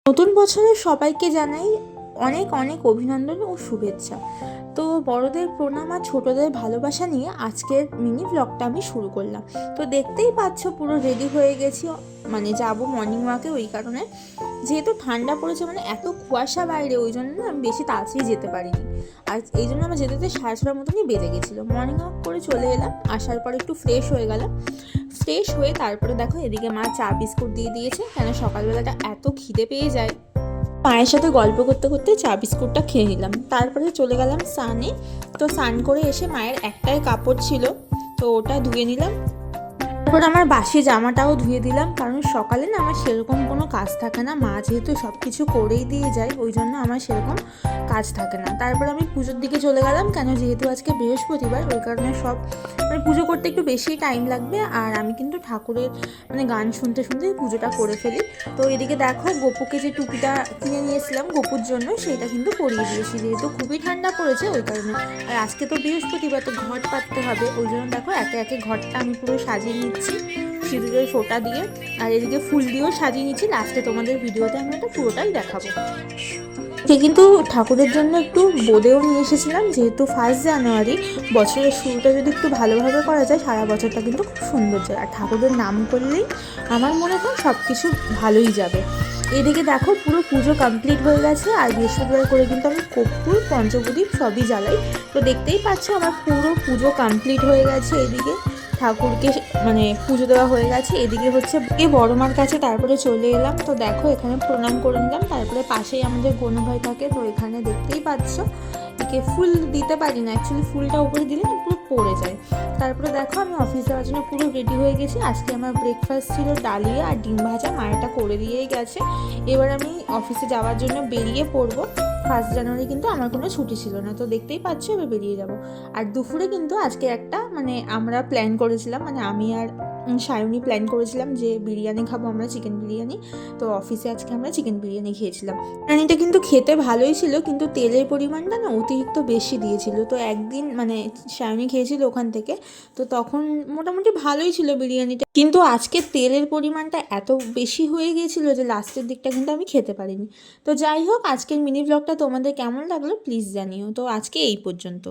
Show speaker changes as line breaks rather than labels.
নতুন বছরের সবাইকে জানাই অনেক অনেক অভিনন্দন ও শুভেচ্ছা। তো বড়দের প্রণাম আর ছোটদের ভালোবাসা নিয়ে আজকের মিনি ব্লগটা আমি শুরু করলাম। তো দেখতেই পাচ্ছ পুরো রেডি হয়ে গেছি, মানে যাব মর্নিং ওয়াকে। ওই কারণে যেহেতু ঠান্ডা পড়েছে, মানে এত কুয়াশা বাইরে, ওই জন্য আমি বেশি তাড়াতাড়ি যেতে পারিনি। আর এই জন্য আমার যেতে যেতে 6:30 মতনই বেজে গেছিলো। মর্নিং ওয়াক করে চলে এলাম, আসার পরে একটু ফ্রেশ হয়ে গেলাম। ফ্রেশ হয়ে তারপরে দেখো এদিকে মা চা বিস্কুট দিয়ে দিয়েছে, কেন সকালবেলাটা এত খিদে পেয়ে যায়। মায়ের সাথে গল্প করতে করতে চা বিস্কুটটা খেয়ে নিলাম, তারপরে চলে গেলাম স্নানে। তো স্নান করে এসে মায়ের একটাই কাপড় ছিল, তো ওটা ধুয়ে নিলাম। তারপর আমার বাসি জামাটাও ধুয়ে দিলাম, কারণ সকালে না আমার সেরকম কোনো কাজ থাকে না, মা যেহেতু সব কিছু করেই দিয়ে যায়, ওই জন্য আমার সেরকম কাজ থাকে না। তারপর আমি পুজোর দিকে চলে গেলাম, কেন যেহেতু আজকে বৃহস্পতিবার, ওই কারণে সব মানে পুজো করতে একটু বেশি টাইম লাগবে। আর আমি কিন্তু ঠাকুরের মানে গান শুনতে শুনতেই পুজোটা করে ফেলি। তো এদিকে দেখো গোপুকে যে টুপিটা কিনে নিয়েছিলাম গোপুর জন্য, সেটা কিন্তু পরিয়ে দিয়েছি, যেহেতু খুবই ঠান্ডা পড়েছে ওই কারণে। আর আজকে তো বৃহস্পতিবার, তো ঘট পাততে হবে, ওই জন্য দেখো একে একে ঘরটা আমি পুরো সাজিয়ে নিচ্ছি সিঁদুরের ফোঁটা দিয়ে। আর এদিকে ফুল দিয়েও সাজিয়ে নিচ্ছি, লাস্টে তোমাদের ভিডিওতে আমি এটা পুরোটাই দেখাবো। কিন্তু ঠাকুরের জন্য একটু বোঁদেও নিয়ে এসেছিলাম, যেহেতু 1 জানুয়ারি, বছরের শুরুটা যদি একটু ভালোভাবে করা যায় সারা বছরটা কিন্তু খুব সুন্দর যায়। আর ঠাকুরের নাম করলেই আমার মনে হয় সব কিছু ভালোই যাবে। এদিকে দেখো পুরো পুজো কমপ্লিট হয়ে গেছে, আর বৃহস্পতিবার করে কিন্তু আমি কর্পূর পঞ্চপ্রদীপ সবই জ্বালাই। তো দেখতেই পাচ্ছ আমার পুরো পুজো কমপ্লিট হয়ে গেছে। এদিকে ঠাকুরকে মানে পুজো দেওয়া হয়ে গেছে, এদিকে হচ্ছে বড় মার কাছে তারপরে চলে এলাম। তো দেখো এখানে প্রণাম করে নিলাম, তারপরে পাশেই আমাদের গনু ভাই থাকে, তো এখানে দেখতেই পাচ্ছ একে ফুল দিতে পারি না, অ্যাকচুয়ালি ফুলটা উপরে দিলে না পুরো পড়ে যায়। তারপরে দেখো আমি অফিস যাওয়ার জন্য পুরো রেডি হয়ে গেছি। আজকে আমার ব্রেকফাস্ট ছিল ডালিয়া আর ডিম ভাজা, মায়েরটা করে দিয়েই গেছে। এবার আমি অফিসে যাওয়ার জন্য বেরিয়ে পড়বো। 1 জানুয়ারি কিন্তু আমার কোনো ছুটি ছিল না, তো দেখতেই পাচ্ছ এবার বেরিয়ে যাব। আর দুপুরে কিন্তু আজকে একটা মানে আমরা প্ল্যান করেছিলাম, মানে আমি আর সায়নী প্ল্যান করেছিলাম যে বিরিয়ানি খাবো আমরা, চিকেন বিরিয়ানি। তো অফিসে আজকে আমরা চিকেন বিরিয়ানি খেয়েছিলাম। বিরিয়ানিটা কিন্তু খেতে ভালোই ছিল, কিন্তু তেলের পরিমাণটা না অতিরিক্ত বেশি দিয়েছিল। তো একদিন মানে সায়নী খেয়েছিল ওখান থেকে, তো তখন মোটামুটি ভালোই ছিল বিরিয়ানিটা, কিন্তু আজকে তেলের পরিমাণটা এত বেশি হয়ে গিয়েছিল যে লাস্টের দিকটা কিন্তু আমি খেতে পারিনি। তো যাই হোক, আজকের মিনি ব্লগটা তোমাদের কেমন লাগলো প্লিজ জানিও। তো আজকে এই পর্যন্ত।